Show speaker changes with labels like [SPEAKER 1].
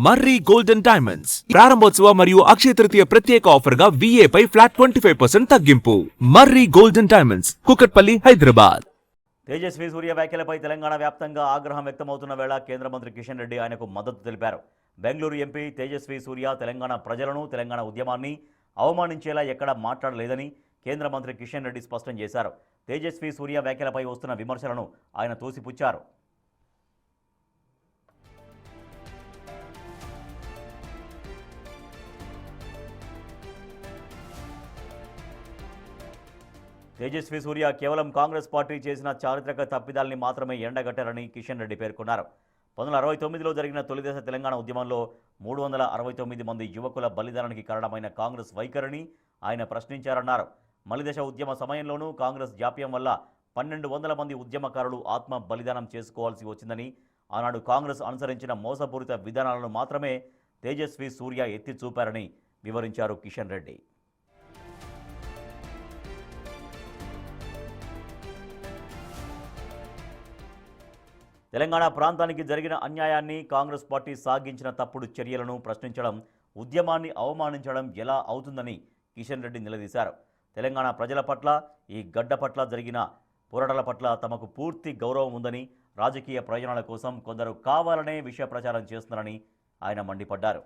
[SPEAKER 1] మర్రి golden diamonds ప్రారంభోత్సవ మరియు అక్షయ తృతీయ ప్రత్యేక ఆఫర్ గా VA పై ఫ్లాట్ 25% తగ్గింపు. మర్రి గోల్డెన్ డైమండ్స్, కుకట్పల్లి, హైదరాబాద్.
[SPEAKER 2] తేజస్వి సూర్య వ్యాఖ్యలపై తెలంగాణ వ్యాప్తంగా ఆగ్రహం వ్యక్తమవుతున్న వేళ కేంద్ర మంత్రి కిషన్ రెడ్డి ఆయనకు మద్దతు తెలిపారు. బెంగళూరు ఎంపీ తేజస్వి సూర్య తెలంగాణ ప్రజలను, తెలంగాణ ఉద్యమాన్ని అవమానించేలా ఎక్కడా మాట్లాడలేదని కేంద్ర మంత్రి కిషన్ రెడ్డి స్పష్టం చేశారు. తేజస్వి సూర్య వ్యాఖ్యలపై వస్తున్న విమర్శలను ఆయన తోసిపుచ్చారు. తేజస్వి సూర్య కేవలం కాంగ్రెస్ పార్టీ చేసిన చారిత్రక తప్పిదాల్ని మాత్రమే ఎండగట్టారని కిషన్ రెడ్డి పేర్కొన్నారు. 1969లో జరిగిన తొలిదశ తెలంగాణ ఉద్యమంలో 369 మంది యువకుల బలిదానానికి కారణమైన కాంగ్రెస్ వైఖరిని ఆయన ప్రశ్నించారన్నారు. మలిదశ ఉద్యమ సమయంలోనూ కాంగ్రెస్ జాప్యం వల్ల 1200 మంది ఉద్యమకారులు ఆత్మ బలిదానం చేసుకోవాల్సి వచ్చిందని, ఆనాడు కాంగ్రెస్ అనుసరించిన మోసపూరిత విధానాలను మాత్రమే తేజస్వి సూర్య ఎత్తి చూపారని వివరించారు కిషన్ రెడ్డి. తెలంగాణ ప్రాంతానికి జరిగిన అన్యాయాన్ని, కాంగ్రెస్ పార్టీ సాగించిన తప్పుడు చర్యలను ప్రశ్నించడం ఉద్యమాన్ని అవమానించడం ఎలా అవుతుందని కిషన్ రెడ్డి నిలదీశారు. తెలంగాణ ప్రజల పట్ల, ఈ గడ్డ పట్ల జరిగిన పోరాటాల పట్ల తమకు పూర్తి గౌరవం ఉందని, రాజకీయ ప్రయోజనాల కోసం కొందరు కావాలనే విష ప్రచారం చేస్తున్నారని ఆయన మండిపడ్డారు.